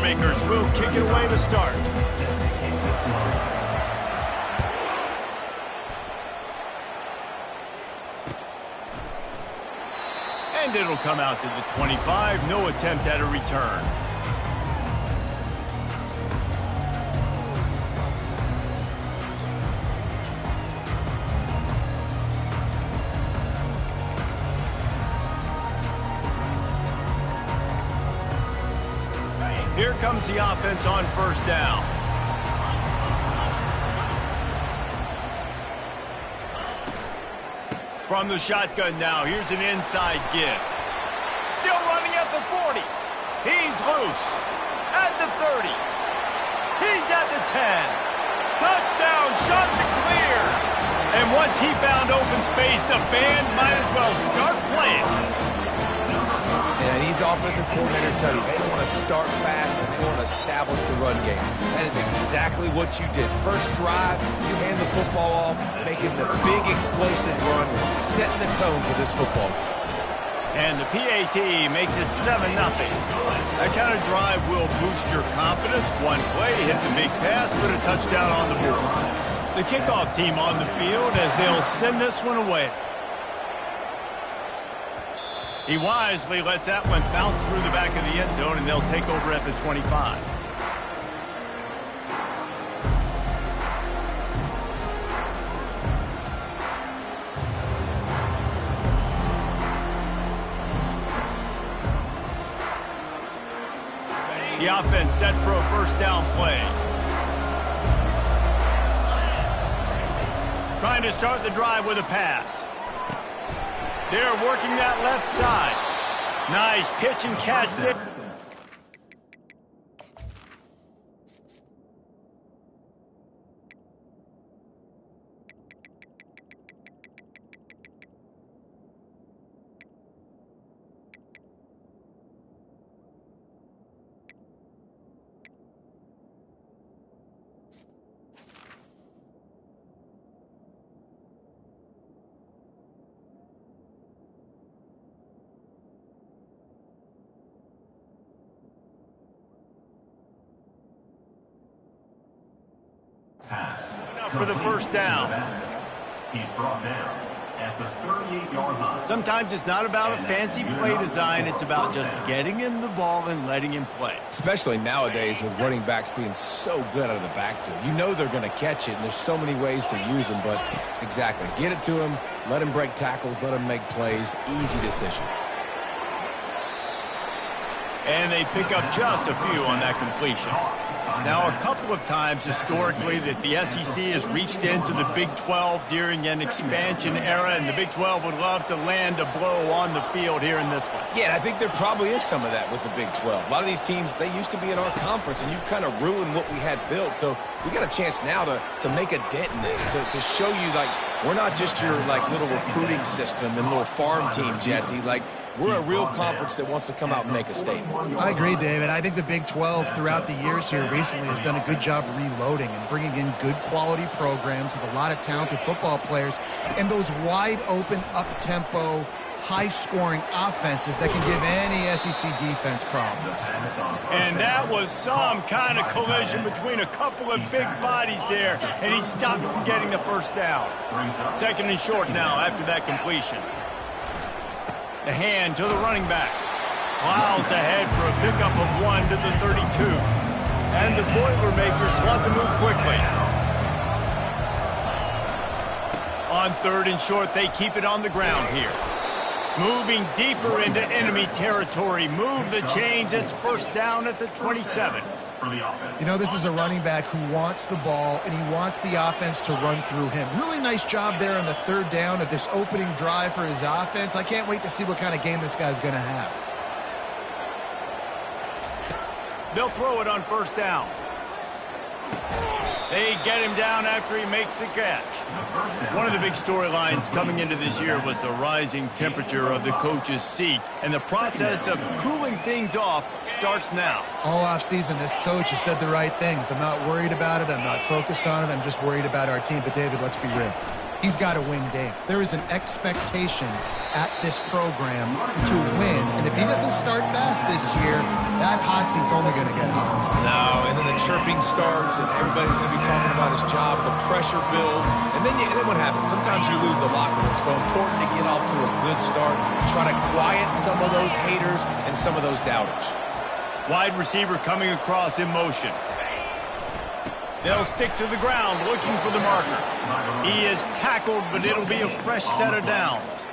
Boilermakers will kick it away to start. And it'll come out to the 25. No attempt at a return. Here comes the offense on first down. From the shotgun now, here's an inside give. Still running at the 40. He's loose. At the 30. He's at the 10. Touchdown, shot to clear. And once he found open space, the band might as well start playing. And these offensive coordinators tell you they want to start fast and they want to establish the run game. That is exactly what you did. First drive, you hand the football off, making the big explosive run, setting the tone for this football game. And the PAT makes it 7-0. That kind of drive will boost your confidence. One play, hit the big pass, put a touchdown on the board. The kickoff team on the field as they'll send this one away. He wisely lets that one bounce through the back of the end zone, and they'll take over at the 25. The offense set for a first down play. Trying to start the drive with a pass. They're working that left side. Nice pitch and catch there. For the first down. He's brought down at the 38-yard line. Sometimes it's not about a fancy play design. It's about just getting him the ball and letting him play. Especially nowadays with running backs being so good out of the backfield. You know they're going to catch it, and there's so many ways to use them. But exactly, get it to him, let him break tackles, let him make plays. Easy decision. And they pick up just a few on that completion. Now, a couple of times historically that the SEC has reached into the Big 12 during an expansion era, and the Big 12 would love to land a blow on the field here in this one. Yeah, I think there probably is some of that with the Big 12. A lot of these teams, they used to be in our conference, and you've kind of ruined what we had built. So we got a chance now to make a dent in this, to show you, like, we're not just your, like, little recruiting system and little farm team, Jesse. Like, we're a real conference that wants to come out and make a statement. I agree, David. I think the Big 12 throughout the years here recently has done a good job reloading and bringing in good quality programs with a lot of talented football players and those wide open, up-tempo, high-scoring offenses that can give any SEC defense problems. And that was some kind of collision between a couple of big bodies there, and he stopped from getting the first down. Second and short now after that completion. The hand to the running back. Plows ahead for a pickup of 1 to the 32. And the Boilermakers want to move quickly. On third and short, they keep it on the ground here. Moving deeper into enemy territory. Move the chains. It's first down at the 27. You know, this is a running back who wants the ball, and he wants the offense to run through him. Really nice job there on the third down of this opening drive for his offense. I can't wait to see what kind of game this guy's going to have. They'll throw it on first down. They get him down after he makes the catch. One of the big storylines coming into this year was the rising temperature of the coach's seat, and the process of cooling things off starts now. All offseason, this coach has said the right things. I'm not worried about it. I'm not focused on it. I'm just worried about our team. But, David, let's be real. he's got to win games. There is an expectation at this program to win. And if he doesn't start fast this year, that hot seat's only going to get hot. No, and then the chirping starts, and everybody's going to be talking about his job. The pressure builds, and then what happens? Sometimes you lose the locker room. So important to get off to a good start. Try to quiet some of those haters and some of those doubters. Wide receiver coming across in motion. They'll stick to the ground looking for the marker. He is tackled, but it'll be a fresh set of downs.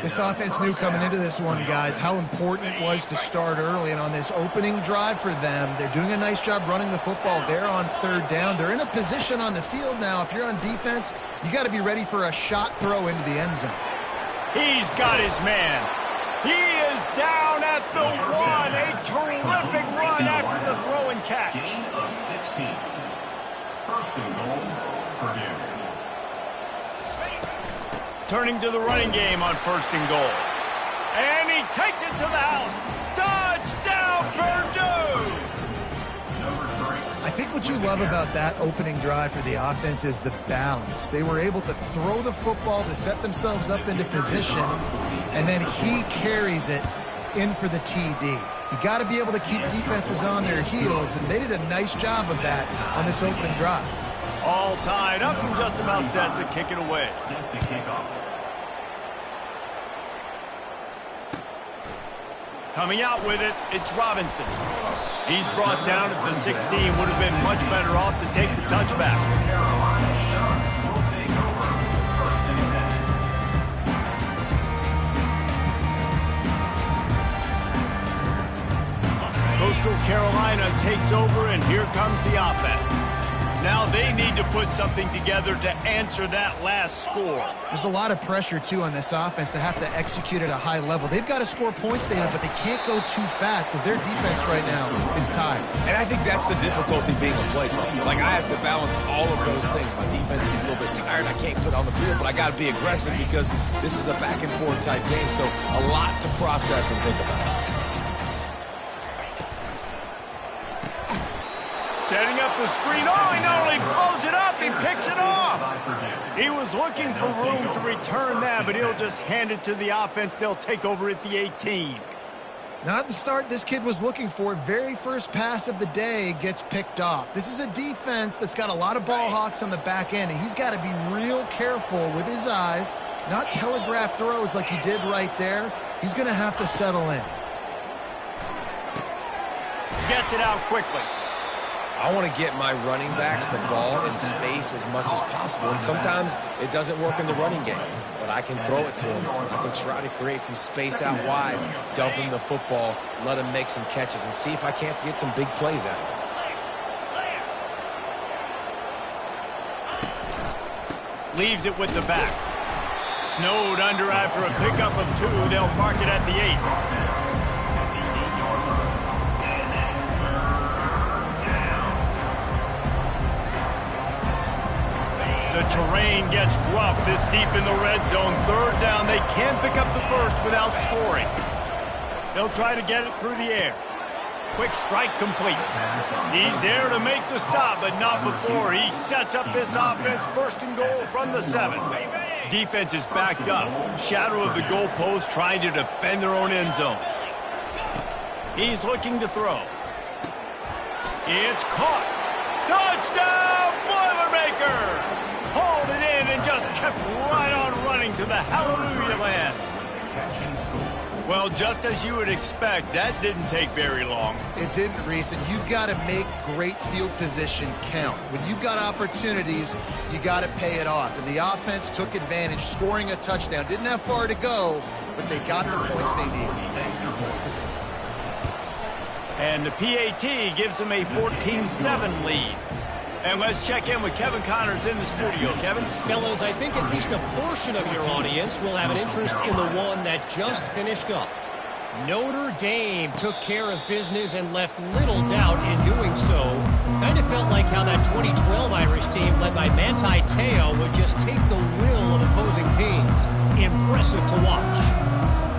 This offense knew coming into this one, guys, how important it was to start early. And on this opening drive for them, they're doing a nice job running the football. They're on third down. They're in a position on the field now. If you're on defense, you got to be ready for a shot throw into the end zone. He's got his man. He is down at the 1. A terrific run after the throw and catch. Gain of 16. First and goal, Purdue. Turning to the running game on first and goal. And he takes it to the house. Touchdown, Purdue! I think what you love about that opening drive for the offense is the balance. They were able to throw the football to set themselves up into position, and then he carries it in for the TD. You got to be able to keep defenses on their heels, and they did a nice job of that on this opening drive. All tied up and just about set to kick it away. Set to kick off. Coming out with it, it's Robinson. He's brought down at the 16. Would have been much better off to take the touchback. Carolina Sharks will take over. First and 10. Coastal Carolina takes over, and here comes the offense. Now they need to put something together to answer that last score. There's a lot of pressure, too, on this offense to have to execute at a high level. They've got to score points there, but they can't go too fast because their defense right now is tied. And I think that's the difficulty being a play caller. Like, I have to balance all of those things. My defense is a little bit tired. I can't put on the field, but I got to be aggressive because this is a back-and-forth type game, so a lot to process and think about. Setting up the screen. Oh, he not only blows it up, he picks it off. He was looking for room to return that, but he'll just hand it to the offense. They'll take over at the 18. Not the start this kid was looking for. Very first pass of the day gets picked off. This is a defense that's got a lot of ball hawks on the back end, and he's got to be real careful with his eyes, not telegraph throws like he did right there. He's going to have to settle in. Gets it out quickly. I want to get my running backs the ball in space as much as possible, and sometimes it doesn't work in the running game, but I can throw it to him. I can try to create some space out wide, dump him the football, let him make some catches, and see if I can't get some big plays out of him. Leaves it with the back. Snowed under after a pickup of 2. They'll mark it at the 8. The terrain gets rough this deep in the red zone. Third down, they can't pick up the first without scoring. They'll try to get it through the air. Quick strike complete. He's there to make the stop, but not before. He sets up this offense first and goal from the 7. Defense is backed up. Shadow of the goalpost trying to defend their own end zone. He's looking to throw. It's caught. Touchdown, Boilermakers! Hauled it in and just kept right on running to the hallelujah land. Well, just as you would expect, that didn't take very long. It didn't, Reese, and you've got to make great field position count. When you've got opportunities, you got to pay it off. And the offense took advantage, scoring a touchdown. Didn't have far to go, but they got the points they needed. And the PAT gives them a 14-7 lead. And let's check in with Kevin Connors in the studio. Kevin? Fellas, I think at least a portion of your audience will have an interest in the one that just finished up. Notre Dame took care of business and left little doubt in doing so. Kind of felt like how that 2012 Irish team led by Manti Te'o would just take the will of opposing teams. Impressive to watch.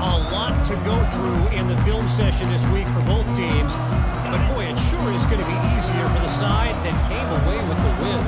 A lot to go through in the film session this week for both teams. But boy, it sure is going to be easier for the side that came away with the win.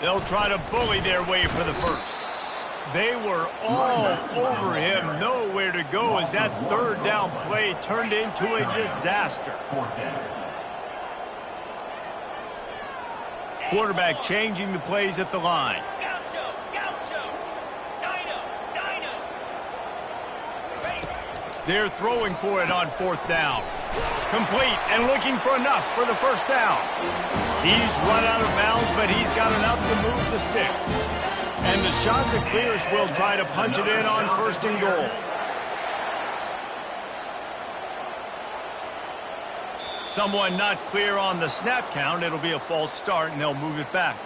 They'll try to bully their way for the first. They were all over him, nowhere to go as that third down play turned into a disaster. Quarterback changing the plays at the line. They're throwing for it on fourth down. Complete and looking for enough for the first down. He's run out of bounds, but he's got enough to move the sticks. And the Ncaa clears will try to punch it in on first and goal. Someone not clear on the snap count. It'll be a false start, and they'll move it back.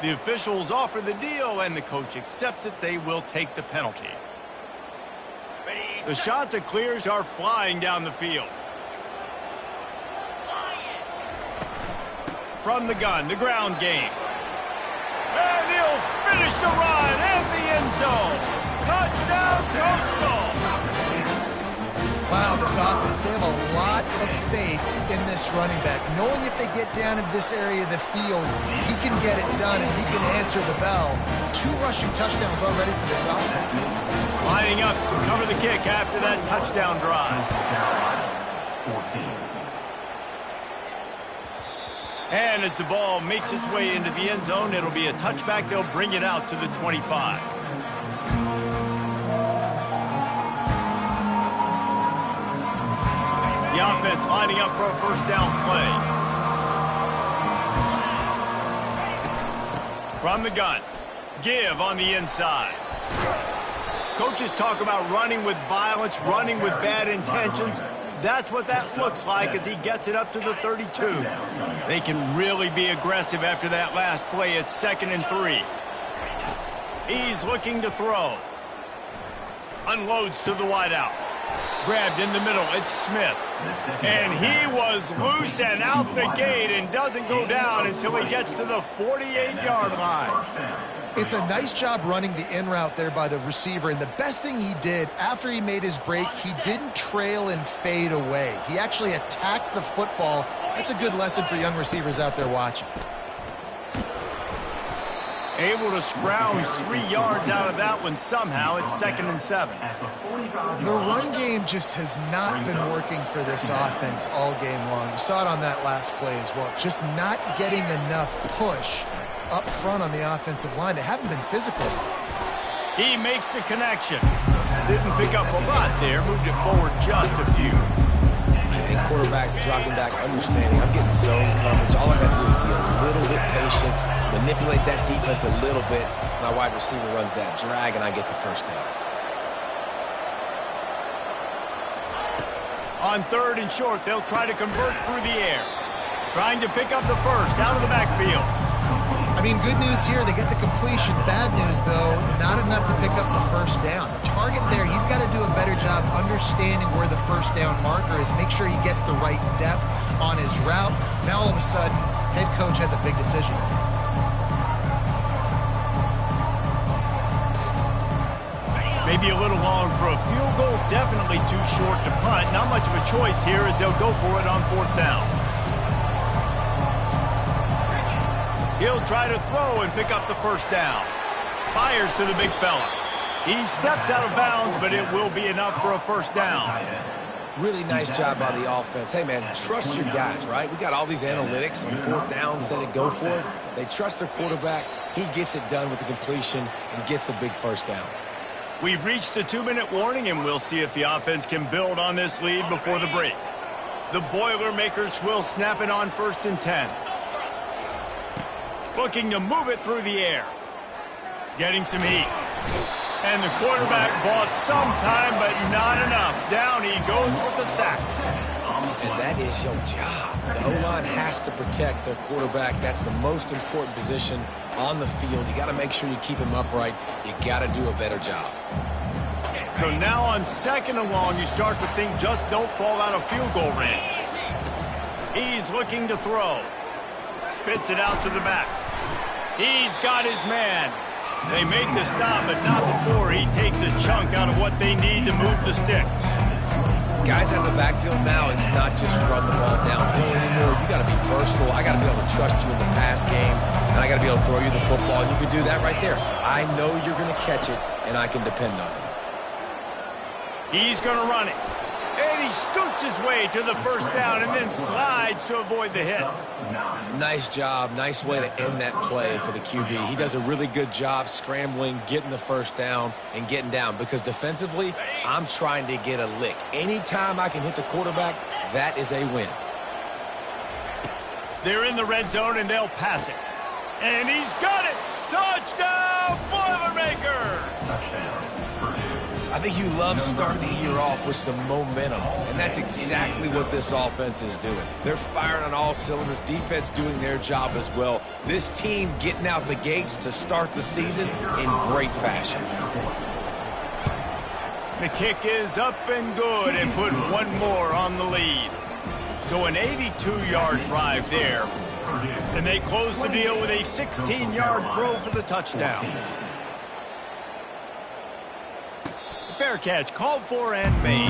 The officials offer the deal, and the coach accepts it. They will take the penalty. The Ncaa clears are flying down the field. From the gun, the ground game. And he'll finish the run and the end zone. Touchdown, Coastal. Wow, this offense, they have a lot of faith in this running back. Knowing if they get down in this area of the field, he can get it done and he can answer the bell. 2 rushing touchdowns already for this offense. Lining up to cover the kick after that touchdown drive. 14. And as the ball makes its way into the end zone, it'll be a touchback. They'll bring it out to the 25. The offense lining up for a first down play. From the gun, give on the inside. Coaches talk about running with violence, running with bad intentions. That's what that looks like as he gets it up to the 32. They can really be aggressive after that last play. It's 2nd and 3. He's looking to throw. Unloads to the wideout. Grabbed in the middle. It's Smith. And he was loose and out the gate and doesn't go down until he gets to the 48-yard line. It's a nice job running the in route there by the receiver, and the best thing he did after he made his break, he didn't trail and fade away. He actually attacked the football. That's a good lesson for young receivers out there watching. Able to scrounge 3 yards out of that one somehow. It's 2nd and 7. The run game just has not been working for this offense all game long. You saw it on that last play as well. Just not getting enough push up front on the offensive line. They haven't been physical. He makes the connection. Didn't pick up a lot there. Moved it forward just a few. And quarterback dropping back, understanding I'm getting zone coverage. All I got to do is be a little bit patient, manipulate that defense a little bit. My wide receiver runs that drag, and I get the first down. On 3rd and short, they'll try to convert through the air. Trying to pick up the first out of the backfield. I mean, good news here, they get the completion. Bad news, though, not enough to pick up the first down. The target there, he's got to do a better job understanding where the first down marker is, make sure he gets the right depth on his route. Now, all of a sudden, head coach has a big decision. Maybe a little long for a field goal, definitely too short to punt. Not much of a choice here as they'll go for it on 4th down. He'll try to throw and pick up the first down. Fires to the big fella. He steps out of bounds, but it will be enough for a first down. Really nice job by the offense. Hey, man, trust your guys, right? We got all these analytics on 4th down, set it, go for it. They trust their quarterback. He gets it done with the completion and gets the big first down. We've reached the 2-minute warning, and we'll see if the offense can build on this lead before the break. The Boilermakers will snap it on 1st and 10. Looking to move it through the air. Getting some heat. And the quarterback bought some time, but not enough. Down he goes with the sack. And that is your job. The O-line has to protect their quarterback. That's the most important position on the field. You got to make sure you keep him upright. You got to do a better job. So now on 2nd and long, you start to think just don't fall out of field goal range. He's looking to throw. Spits it out to the back. He's got his man. They make the stop, but not before he takes a chunk out of what they need to move the sticks. Guys out of the backfield now, it's not just run the ball downhill anymore. You got to be versatile. I got to be able to trust you in the pass game. and I got to be able to throw you the football, and you can do that right there. I know you're going to catch it, and I can depend on it. He's going to run it. And he scoots his way to the first down and then slides to avoid the hit. Nice job. Nice way to end that play for the QB. He does a really good job scrambling, getting the first down, and getting down. Because defensively, I'm trying to get a lick. Anytime I can hit the quarterback, that is a win. They're in the red zone, and they'll pass it. And he's got it! Touchdown, Boilermakers! Touchdown, Purdue. I think you love starting the year off with some momentum, and that's exactly what this offense is doing. They're firing on all cylinders, defense doing their job as well. This team getting out the gates to start the season in great fashion. The kick is up and good and put one more on the lead. So an 82-yard drive there, and they close the deal with a 16-yard throw for the touchdown. Fair catch, called for and made.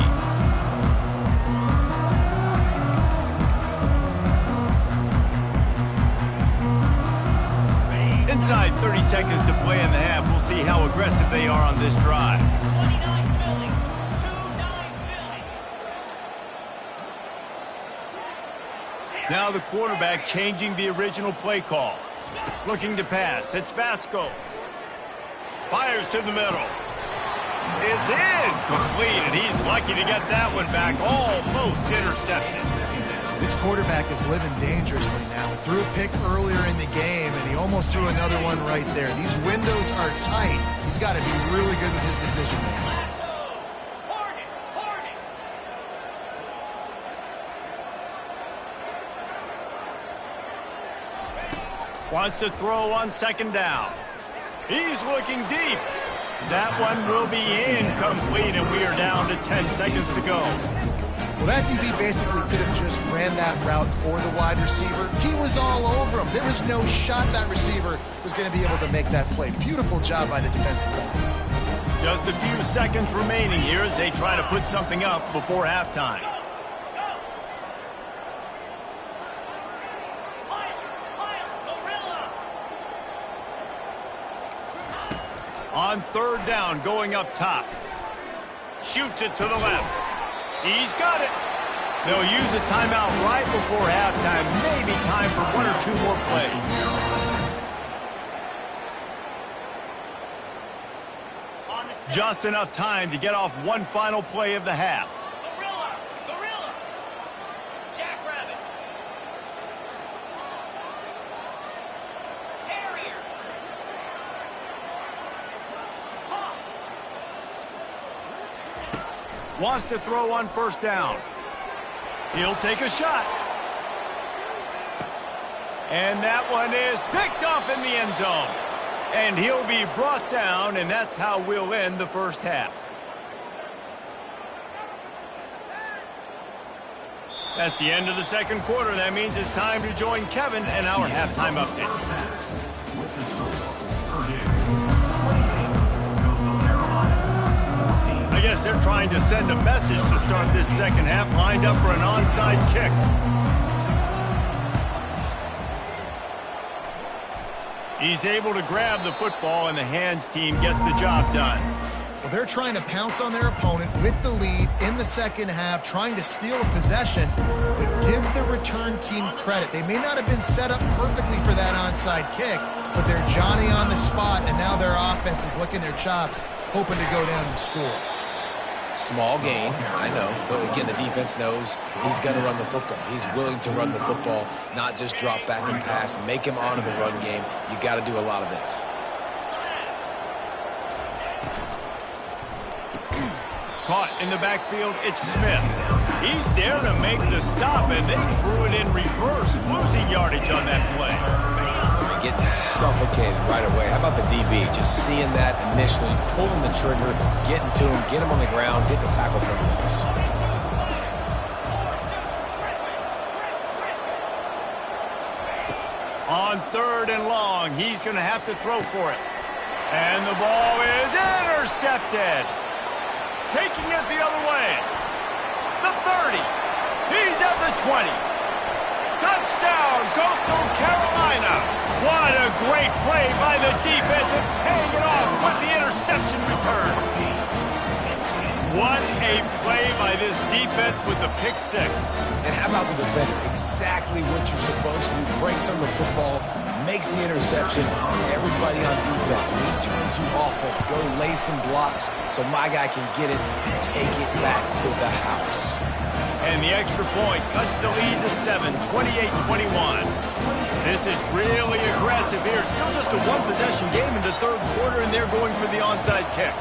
Inside 30 seconds to play in the half. We'll see how aggressive they are on this drive. 29 Philly. 2-9 Philly. Now the quarterback changing the original play call. Looking to pass. It's Vasco. Fires to the middle. It's incomplete, and he's lucky to get that one back. Almost intercepted. This quarterback is living dangerously now. He threw a pick earlier in the game, and he almost threw another one right there. These windows are tight. He's got to be really good with his decision making. Wants to throw on second down. He's looking deep. That one will be incomplete, and we are down to 10 seconds to go. Well, that DB basically could have just ran that route for the wide receiver. He was all over him. There was no shot that receiver was going to be able to make that play. Beautiful job by the defensive back. Just a few seconds remaining here as they try to put something up before halftime. On third down, going up top. Shoots it to the left. He's got it. They'll use a timeout right before halftime. Maybe time for one or two more plays. Just enough time to get off one final play of the half. Gorilla. Jackrabbit. Terrier. Wants to throw on first down. He'll take a shot. And that one is picked off in the end zone. And he'll be brought down, and that's how we'll end the first half. That's the end of the second quarter. That means it's time to join Kevin and our halftime update. I guess they're trying to send a message to start this second half, lined up for an onside kick. He's able to grab the football, and the hands team gets the job done. Well, they're trying to pounce on their opponent with the lead in the second half, trying to steal a possession, but give the return team credit. They may not have been set up perfectly for that onside kick, but they're Johnny on the spot, and now their offense is licking their chops, hoping to go down and score. Small gain, I know, but again, the defense knows he's going to run the football. He's willing to run the football, not just drop back and pass, make him honor the run game. You got to do a lot of this. Caught in the backfield, it's Smith. He's there to make the stop, and they threw it in reverse, losing yardage on that play. Getting suffocated right away. How about the DB? Just seeing that initially, pulling the trigger, getting to him, get him on the ground, get the tackle from him. On third and long, he's going to have to throw for it. And the ball is intercepted. Taking it the other way. The 30. He's at the 20. Touchdown, Coastal Carolina. What a Great play by the defense and paying it off with the interception return. What a play by this defense with the pick six. And how about the defender? Exactly what you're supposed to do. Breaks on the football, makes the interception. Everybody on defense, we turn to offense. Go lay some blocks so my guy can get it and take it back to the house. And the extra point cuts the lead to 7, 28-21. This is really aggressive here. Still just a one-possession game in the third quarter, and they're going for the onside kick.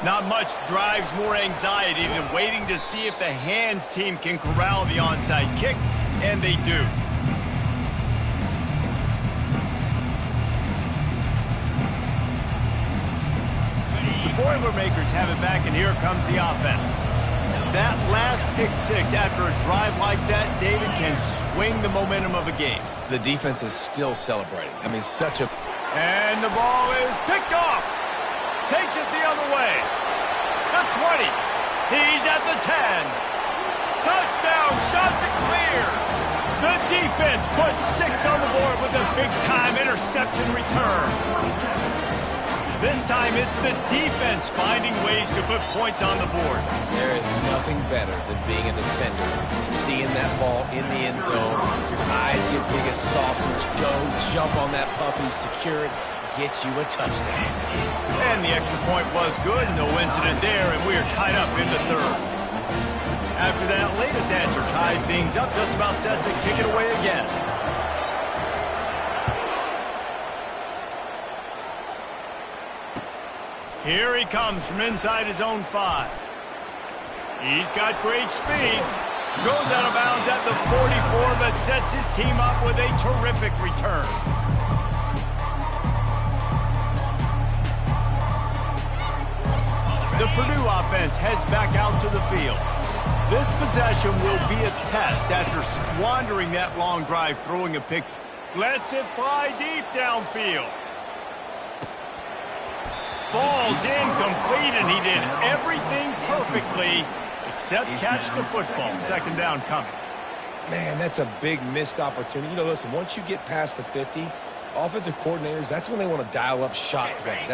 Not much drives more anxiety than waiting to see if the hands team can corral the onside kick, and they do. The Boilermakers have it back, and here comes the offense. That last pick six after a drive like that, David, can swing the momentum of a game. The defense is still celebrating. I mean, such a... And the ball is picked off. Takes it the other way. The 20. He's at the 10. Touchdown, shot to clear. The defense puts 6 on the board with a big-time interception return. This time it's the defense finding ways to put points on the board. There is nothing better than being a defender. Seeing that ball in the end zone. Your eyes get big as saucers. Go, jump on that puppy, secure it, get you a touchdown. And the extra point was good. No incident there, and we are tied up in the third. After that latest answer tied things up, just about set to kick it away again. Here he comes from inside his own 5. He's got great speed. Goes out of bounds at the 44, but sets his team up with a terrific return. The Purdue offense heads back out to the field. This possession will be a test after squandering that long drive throwing a pick. Lets it fly deep downfield. Falls incomplete, and he did everything perfectly except catch the football. Second down coming. Man, that's a big missed opportunity. You know, listen, once you get past the 50, offensive coordinators, that's when they want to dial up shot plays.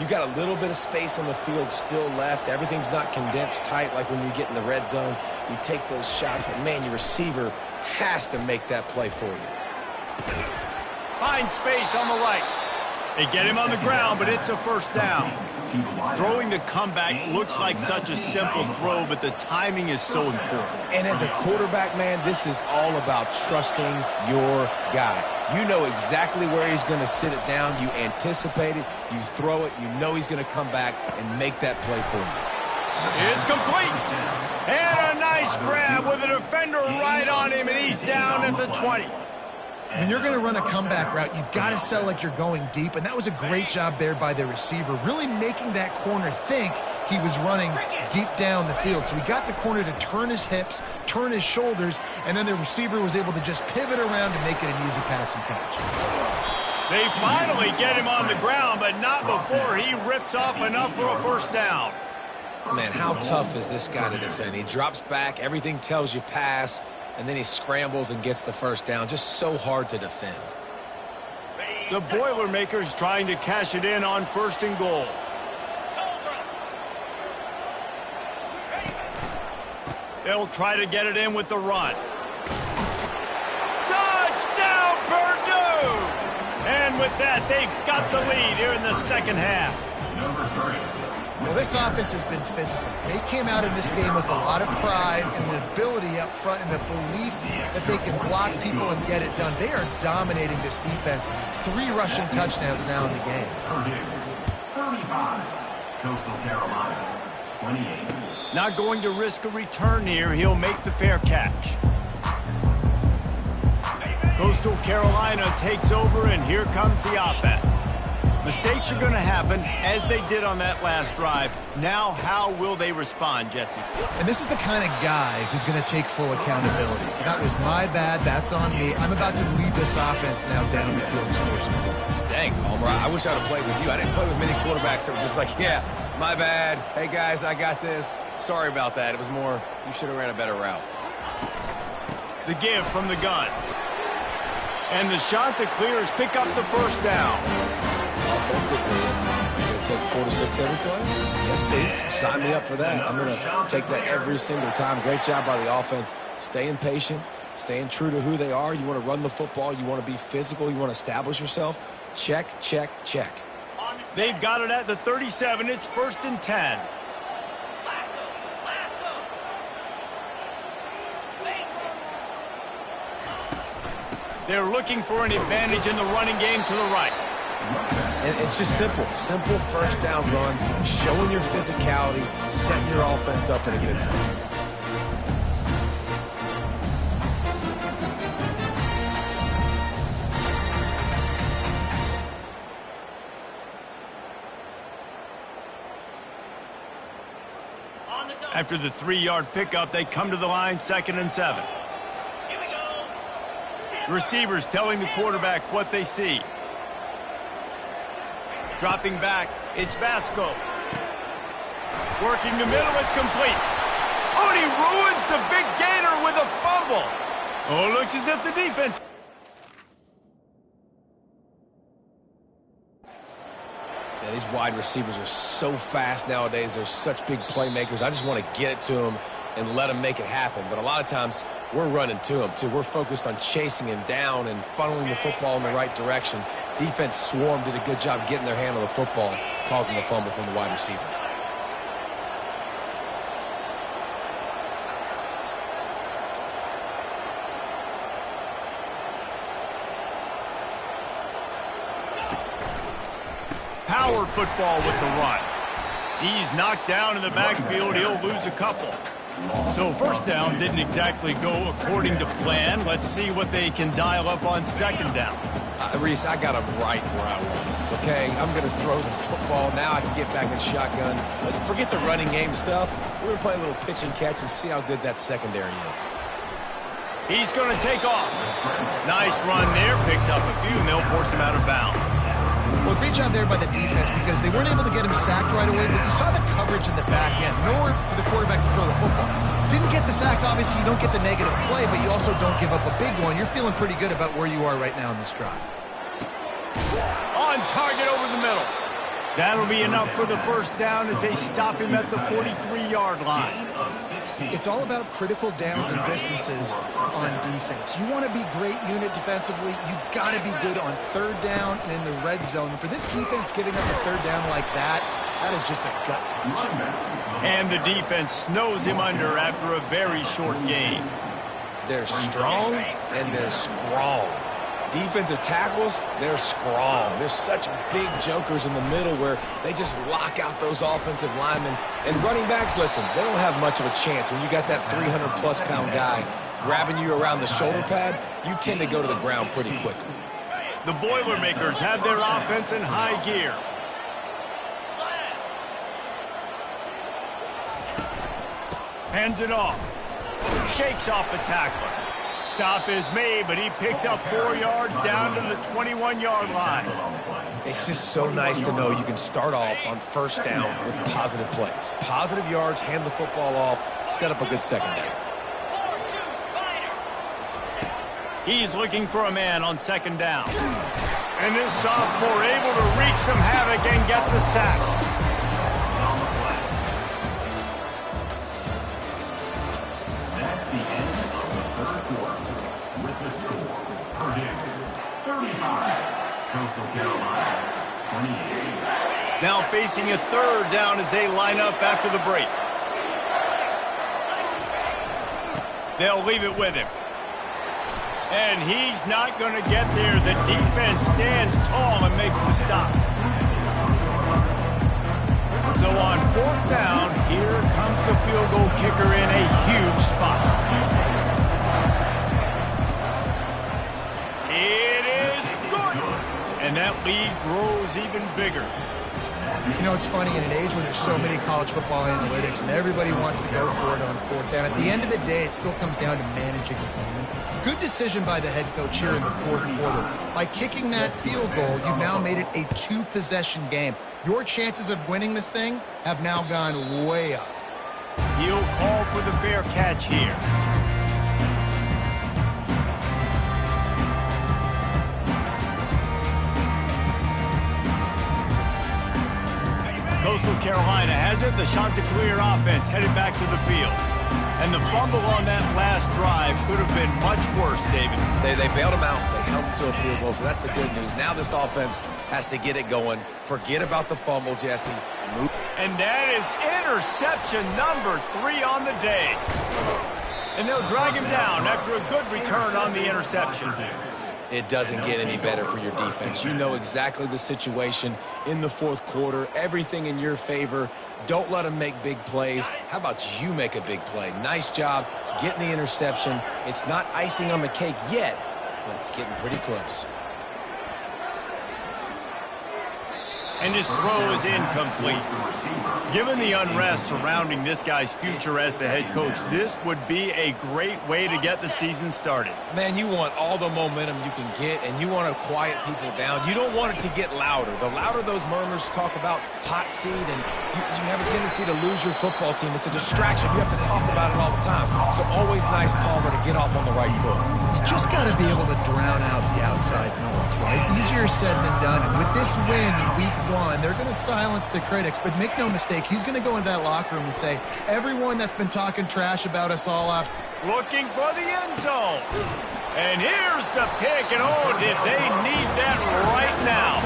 You got a little bit of space on the field still left. Everything's not condensed tight like when you get in the red zone. You take those shots, but man, your receiver has to make that play for you. Finds space on the right. They get him on the ground, but it's a first down. Throwing the comeback looks like such a simple throw, but the timing is so important. And as a quarterback, man, this is all about trusting your guy. You know exactly where he's going to sit it down. You anticipate it. You throw it. You know he's going to come back and make that play for you. It's complete. And a nice grab with a defender right on him, and he's down at the 20. When you're going to run a comeback route, you've got to sell like you're going deep, and that was a great job there by the receiver, really making that corner think he was running deep down the field. So he got the corner to turn his hips, turn his shoulders, and then the receiver was able to just pivot around to make it an easy pass and catch. They finally get him on the ground, but not before he rips off enough for a first down. Man, how tough is this guy to defend? He drops back, everything tells you pass, and then he scrambles and gets the first down. Just so hard to defend. The Boilermakers trying to cash it in on 1st and goal. They'll try to get it in with the run. Touchdown, Purdue! And with that, they've got the lead here in the second half. Well, this offense has been physical. They came out in this game with a lot of pride and the ability up front and the belief that they can block people and get it done. They are dominating this defense. 3 rushing touchdowns now in the game. Purdue, 35. Coastal Carolina, 28. Not going to risk a return here. He'll make the fair catch. Coastal Carolina takes over, and here comes the offense. Mistakes are going to happen, as they did on that last drive. Now, how will they respond, Jesse? And this is the kind of guy who's going to take full accountability. That was my bad. That's on me. I'm about to lead this offense now down the field and score some points. Dang, Homer, I wish I would have played with you. I didn't play with many quarterbacks that were just like, yeah, my bad. Hey, guys, I got this. Sorry about that. It was more, you should have ran a better route. The give from the gun. And the shot to clear is pick up the first down. Offensively, you're going to take 4 to 6 every play? Yes, please. Sign me up for that. I'm going to take that every single time. Great job by the offense. Staying patient, staying true to who they are. You want to run the football. You want to be physical. You want to establish yourself. Check, check, check. They've got it at the 37. It's 1st and 10. They're looking for an advantage in the running game to the right. And it's just simple. Simple first down run, showing your physicality, setting your offense up in a good spot. After the 3-yard pickup, they come to the line, 2nd and 7. Receivers telling the quarterback what they see. Dropping back, it's Vasco. Working the middle, it's complete. Oh, and he ruins the big gainer with a fumble. Oh, looks as if the defense... Yeah, these wide receivers are so fast nowadays. They're such big playmakers. I just want to get it to them and let them make it happen. But a lot of times, we're running to them, too. We're focused on chasing him down and funneling the football in the right direction. Defense swarm did a good job getting their hand on the football, causing the fumble from the wide receiver. Power football with the run. He's knocked down in the backfield. He'll lose a couple. So 1st down didn't exactly go according to plan. Let's see what they can dial up on 2nd down. Reese, I got him right where I want him, okay? I'm going to throw the football. Now I can get back in shotgun. Let's forget the running game stuff. We're going to play a little pitch and catch and see how good that secondary is. He's going to take off. Nice run there. Picks up a few, and they'll force him out of bounds. Well, great job there by the defense because they weren't able to get him sacked right away, but you saw the coverage in the back end. Nowhere for the quarterback to throw the football. Didn't get the sack, obviously. You don't get the negative play, but you also don't give up a big one. You're feeling pretty good about where you are right now in this drive. On target over the middle. That'll be enough for the 1st down as they stop him at the 43-yard line. It's all about critical downs and distances on defense. You want to be great unit defensively. You've got to be good on 3rd down and in the red zone. For this defense giving up a 3rd down like that, that is just a gut punch. And the defense snows him under after a very short gain. They're strong and they're strong. Defensive tackles, they're strong. They're such big jokers in the middle where they just lock out those offensive linemen. And running backs, listen, they don't have much of a chance. When you got that 300-plus pound guy grabbing you around the shoulder pad, you tend to go to the ground pretty quickly. The Boilermakers have their offense in high gear. Hands it off. Shakes off the tackler. Stop is made, but he picks up 4 yards down to the 21-yard line. It's just so nice to know you can start off on 1st down with positive plays. Positive yards, hand the football off, set up a good 2nd down. He's looking for a man on 2nd down. And this sophomore able to wreak some havoc and get the sack. Now facing a 3rd down as they line up after the break. They'll leave it with him. And he's not going to get there. The defense stands tall and makes the stop. So on 4th down, here comes the field goal kicker in a huge spot. It is good. And that lead grows even bigger. You know, it's funny, in an age where there's so many college football analytics and everybody wants to go for it on 4th down, at the end of the day, it still comes down to managing the game. Good decision by the head coach here in the 4th quarter. By kicking that field goal, you've now made it a 2-possession game. Your chances of winning this thing have now gone way up. He'll call for the fair catch here. Carolina has it. The Chanticleer offense headed back to the field. And the fumble on that last drive could have been much worse, David. They bailed him out. They held him to a field goal, so that's the good news. Now this offense has to get it going. Forget about the fumble, Jesse. Move. And that is interception number 3 on the day. And they'll drag him down after a good return on the interception. It doesn't get any better for your defense. You know exactly the situation in the fourth quarter. Everything in your favor. Don't let them make big plays. How about you make a big play? Nice job getting the interception. It's not icing on the cake yet, but it's getting pretty close. And his throw is incomplete. Given the unrest surrounding this guy's future as the head coach, this would be a great way to get the season started. Man, you want all the momentum you can get, and you want to quiet people down. You don't want it to get louder. The louder those murmurs talk about hot seat, and you have a tendency to lose your football team. It's a distraction. You have to talk about it all the time. So always nice, Palmer, to get off on the right foot. You just got to be able to drown out the outside noise, right? Easier said than done. And with this win in week 1, they're going to silence the critics. But make no mistake, he's going to go into that locker room and say, everyone that's been talking trash about us all off. Looking for the end zone. And here's the pick. And oh, did they need that right now.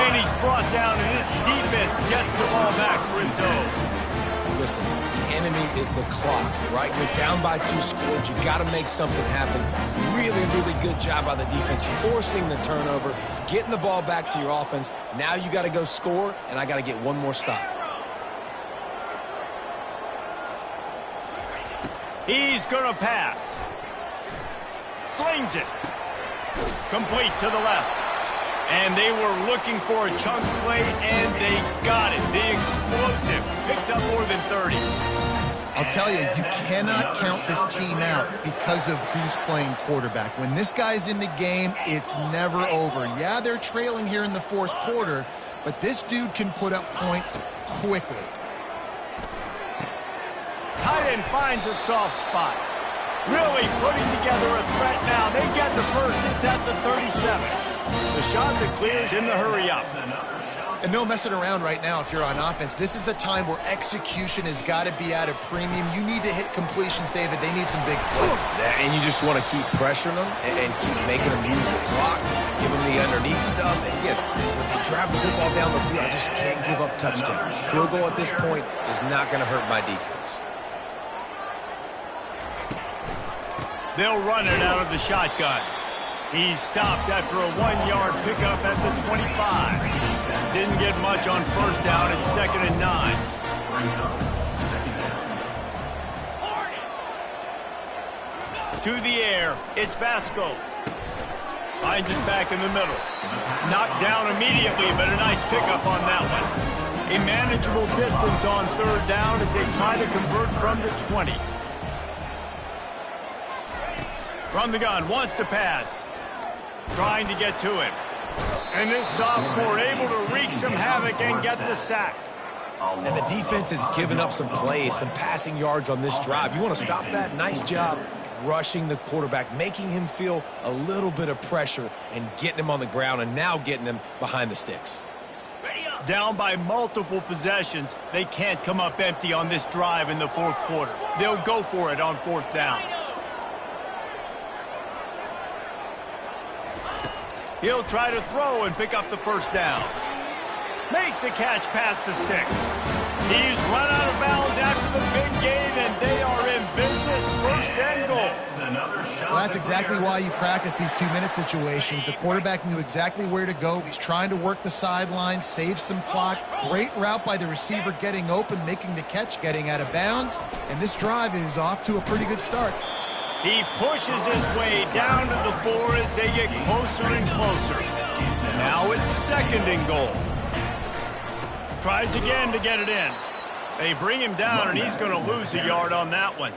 And he's brought down, and his defense gets the ball back for its own. Listen, the enemy is the clock, right? You're down by 2 scores. You got to make something happen. Really, really good job by the defense, forcing the turnover, getting the ball back to your offense. Now you got to go score, and I got to get one more stop. He's going to pass. Slings it. Complete to the left. And they were looking for a chunk play, and they got it. The explosive picks up more than 30. I'll tell you, you cannot count this team out because of who's playing quarterback. When this guy's in the game, it's never over. Yeah, they're trailing here in the fourth quarter, but this dude can put up points quickly. Tight end finds a soft spot. Really putting together a threat now. They get the first. It's at the 37. The shot that clears in the hurry up. And no messing around right now if you're on offense. This is the time where execution has got to be at a premium. You need to hit completions, David. They need some big plays. And you just want to keep pressuring them and keep making them use the clock, give them the underneath stuff. And again, when they drive the football down the field, I just can't give up touchdowns. Field goal at this point is not going to hurt my defense. They'll run it out of the shotgun. He's stopped after a 1-yard pickup at the 25. Didn't get much on first down. It's 2nd and 9. To the air. It's Vasco. Finds his back in the middle. Knocked down immediately, but a nice pickup on that one. A manageable distance on 3rd down as they try to convert from the 20. From the gun, wants to pass. Trying to get to him. And this sophomore able to wreak some havoc and get the sack. And the defense has given up some plays, some passing yards on this drive. You want to stop that? Nice job rushing the quarterback, making him feel a little bit of pressure and getting him on the ground and now getting him behind the sticks. Down by multiple possessions, they can't come up empty on this drive in the fourth quarter. They'll go for it on 4th down. He'll try to throw and pick up the first down. Makes the catch past the sticks. He's run out of bounds after the big gain, and they are in business. 1st and goal. Well, that's exactly why you practice these 2-minute situations. The quarterback knew exactly where to go. He's trying to work the sidelines, save some clock. Great route by the receiver getting open, making the catch, getting out of bounds. And this drive is off to a pretty good start. He pushes his way down to the 4 as they get closer and closer. Now it's 2nd and goal. Tries again to get it in. They bring him down, and he's going to lose a yard on that one.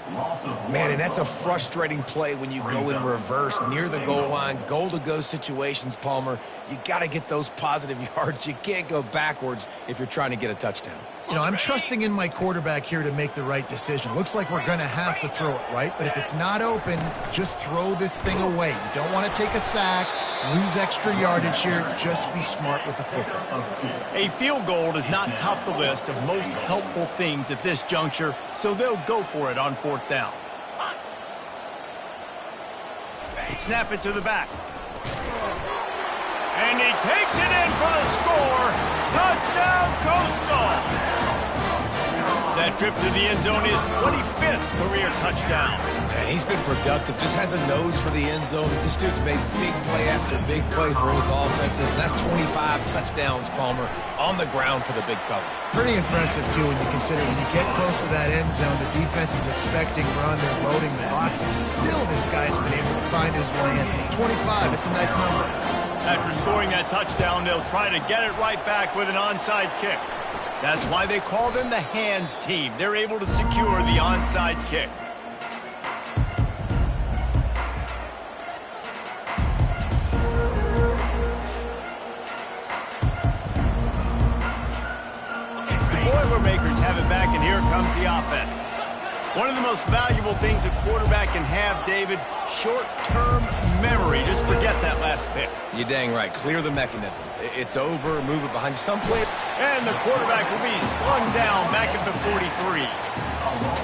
Man, and that's a frustrating play when you go in reverse near the goal line, goal-to-go situations, Palmer. You got to get those positive yards. You can't go backwards if you're trying to get a touchdown. You know, I'm trusting in my quarterback here to make the right decision. Looks like we're going to have to throw it, right? But if it's not open, just throw this thing away. You don't want to take a sack. lose extra yardage here. Just be smart with the football. A field goal does not top the list of most helpful things at this juncture, so they'll go for it on 4th down. Snap it to the back. And he takes it in for the score. Touchdown, Coastal. That trip to the end zone is 25th career touchdown. Man, he's been productive, just has a nose for the end zone. This dude's made big play after big play for his offenses, and that's 25 touchdowns, Palmer, on the ground for the big fella. Pretty impressive, too, when you consider when you get close to that end zone, the defense is expecting run, they're loading the boxes. Still, this guy's been able to find his way in. 25, it's a nice number. After scoring that touchdown, they'll try to get it right back with an onside kick. That's why they call them the hands team. They're able to secure the onside kick. The Boilermakers have it back, and here comes the offense. One of the most valuable things a quarterback can have, David, short-term memory. Just forget that last pick. You're dang right. Clear the mechanism. It's over. Move it behind you. Some play. And the quarterback will be slung down back at the 43.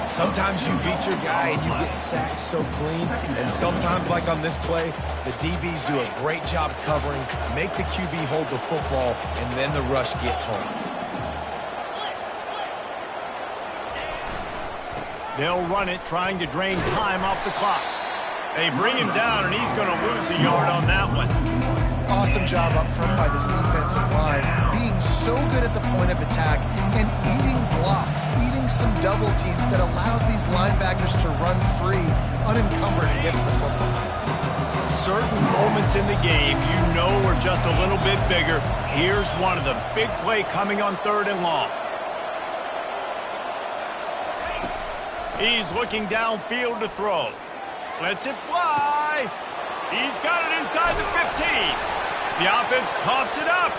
Sometimes you beat your guy and you get sacked so clean. And sometimes, like on this play, the DBs do a great job covering, make the QB hold the football, and then the rush gets home. They'll run it, trying to drain time off the clock. They bring him down, and he's going to lose a yard on that one. Awesome job up front by this defensive line, being so good at the point of attack and eating blocks, eating some double teams that allows these linebackers to run free, unencumbered, and get to the football. Certain moments in the game you know are just a little bit bigger. Here's one of the big play coming on 3rd and long. He's looking downfield to throw. Lets it fly. He's got it inside the 15. The offense coughs it up.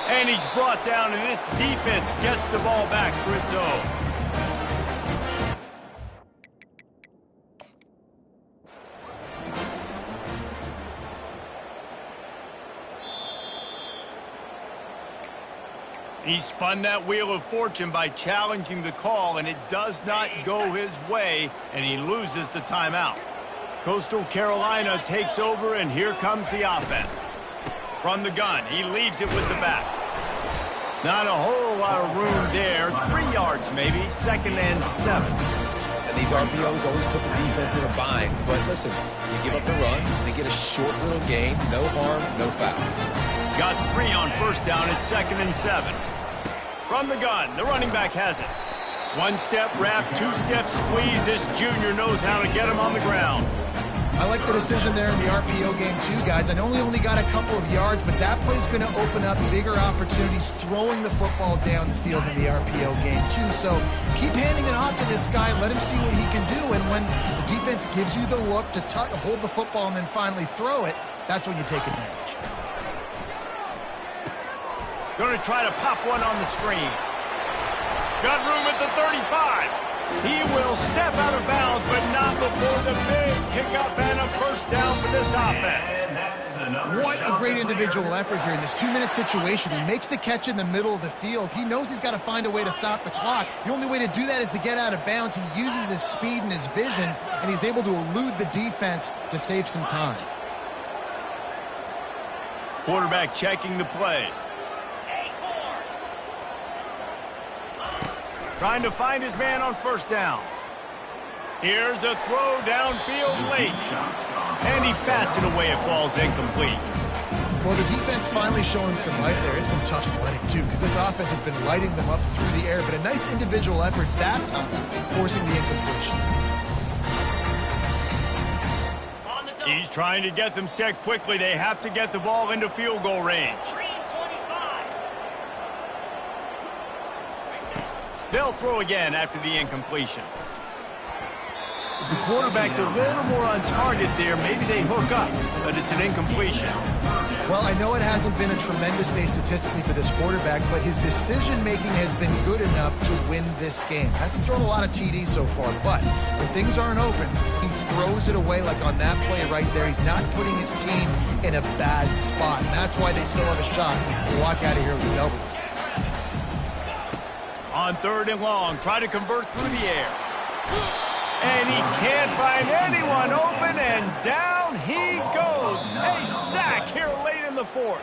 And he's brought down, and this defense gets the ball back for its own. He spun that wheel of fortune by challenging the call, and it does not go his way, and he loses the timeout. Coastal Carolina takes over, and here comes the offense. From the gun, he leaves it with the back. Not a whole lot of room there. 3 yards maybe, 2nd and 7. And these RPOs always put the defense in a bind. But listen, you give up the run, they get a short little gain, no harm, no foul. Got 3 on 1st down at 2nd and 7. From the gun, the running back has it. 1-step wrap, 2-step squeeze. This junior knows how to get him on the ground. I like the decision there in the RPO game too, guys. I know he only got a couple of yards, but that play's going to open up bigger opportunities throwing the football down the field in the RPO game too. So keep handing it off to this guy. Let him see what he can do. And when the defense gives you the look to hold the football and then finally throw it, that's when you take advantage. Going to try to pop one on the screen. Got room at the 35. He will step out of bounds, but not before the big pickup and a 1st down for this offense. What a great individual effort here in this 2-minute situation. He makes the catch in the middle of the field. He knows he's got to find a way to stop the clock. The only way to do that is to get out of bounds. He uses his speed and his vision, and he's able to elude the defense to save some time. Quarterback checking the play. Trying to find his man on 1st down. Here's a throw downfield late. And he bats it away. It falls incomplete. Well, the defense finally showing some life there. It's been tough sledding, too, because this offense has been lighting them up through the air. But a nice individual effort that time, forcing the incompletion. He's trying to get them set quickly. They have to get the ball into field goal range. They'll throw again after the incompletion. If the quarterback's a little more on target there, maybe they hook up, but it's an incompletion. Well, I know it hasn't been a tremendous day statistically for this quarterback, but his decision-making has been good enough to win this game. Hasn't thrown a lot of TDs so far, but when things aren't open, he throws it away like on that play right there. He's not putting his team in a bad spot, and that's why they still have a shot to walk out of here with a W. On 3rd and long, try to convert through the air. And he can't find anyone open, and down he goes. A sack here late in the 4th.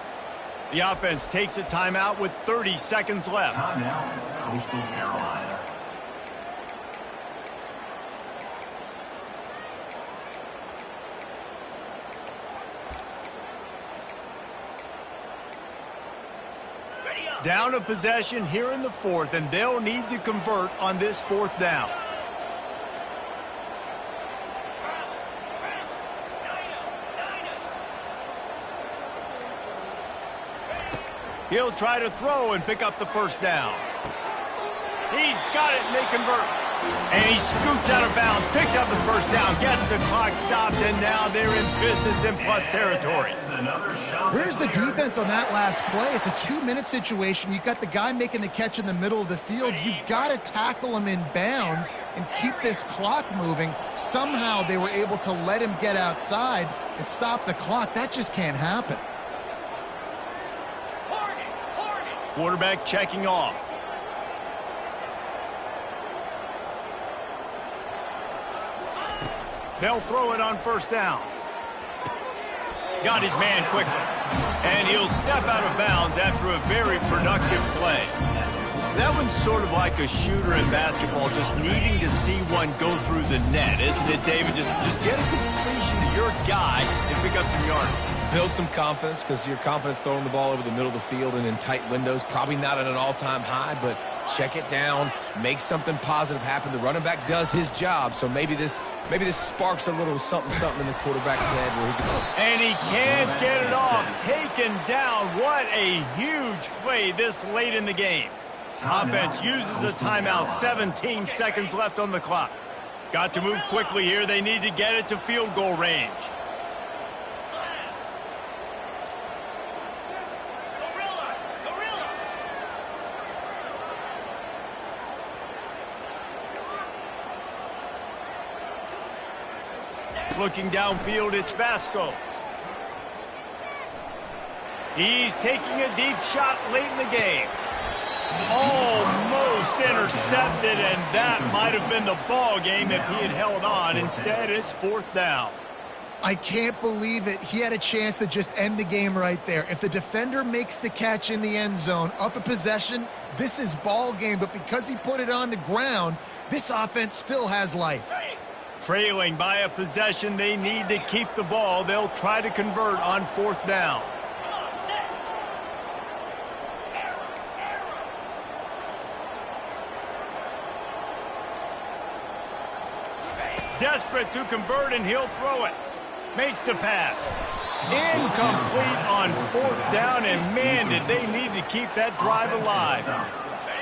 The offense takes a timeout with 30 seconds left. Timeout, Coastal Carolina. Down a possession here in the 4th, and they'll need to convert on this 4th down. He'll try to throw and pick up the 1st down. He's got it, and they convert. And he scoots out of bounds, picks up the 1st down, gets the clock stopped, and now they're in business in plus territory. Where's the defense on that last play? It's a 2-minute situation. You've got the guy making the catch in the middle of the field. You've got to tackle him in bounds and keep this clock moving. Somehow they were able to let him get outside and stop the clock. That just can't happen. Quarterback checking off. They'll throw it on 1st down. Got his man quickly. And he'll step out of bounds after a very productive play. That one's sort of like a shooter in basketball, just needing to see one go through the net, isn't it, David? Just get a completion to your guy and pick up some yardage. Build some confidence, because your confidence throwing the ball over the middle of the field and in tight windows, probably not at an all-time high, but check it down, make something positive happen. The running back does his job, so maybe this sparks a little something in the quarterback's head where he can. And he can't get it off. Taken down. What a huge play this late in the game. Offense uses a timeout. 17 seconds left on the clock. Got to move quickly here. They need to get it to field goal range. Looking downfield, it's Vasco. He's taking a deep shot late in the game. Almost intercepted, and that might have been the ball game if he had held on. Instead, it's 4th down. I can't believe it. He had a chance to just end the game right there. If the defender makes the catch in the end zone, up a possession, this is ball game. But because he put it on the ground, this offense still has life. Trailing by a possession, they need to keep the ball. They'll try to convert on 4th down. Desperate to convert, and he'll throw it. Makes the pass. Incomplete on 4th down, and man, did they need to keep that drive alive.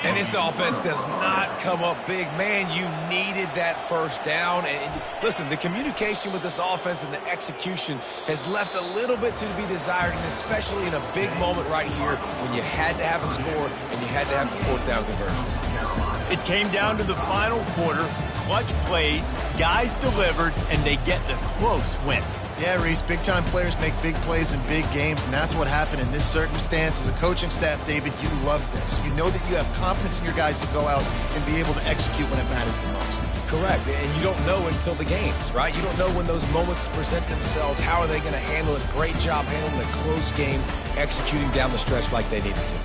And this offense does not come up big. Man, you needed that 1st down. And listen, the communication with this offense and the execution has left a little bit to be desired, and especially in a big moment right here when you had to have a score and you had to have the 4th down conversion. It came down to the final quarter. Clutch plays, guys delivered, and they get the close win. Yeah, Reese, big-time players make big plays in big games, and that's what happened in this circumstance. As a coaching staff, David, you love this. You know that you have confidence in your guys to go out and be able to execute when it matters the most. Correct, and you don't know until the games, right? You don't know when those moments present themselves. How are they going to handle it? Great job handling a close game, executing down the stretch like they needed to.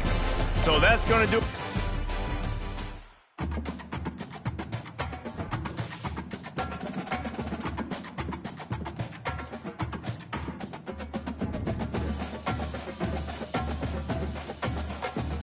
So that's going to do it.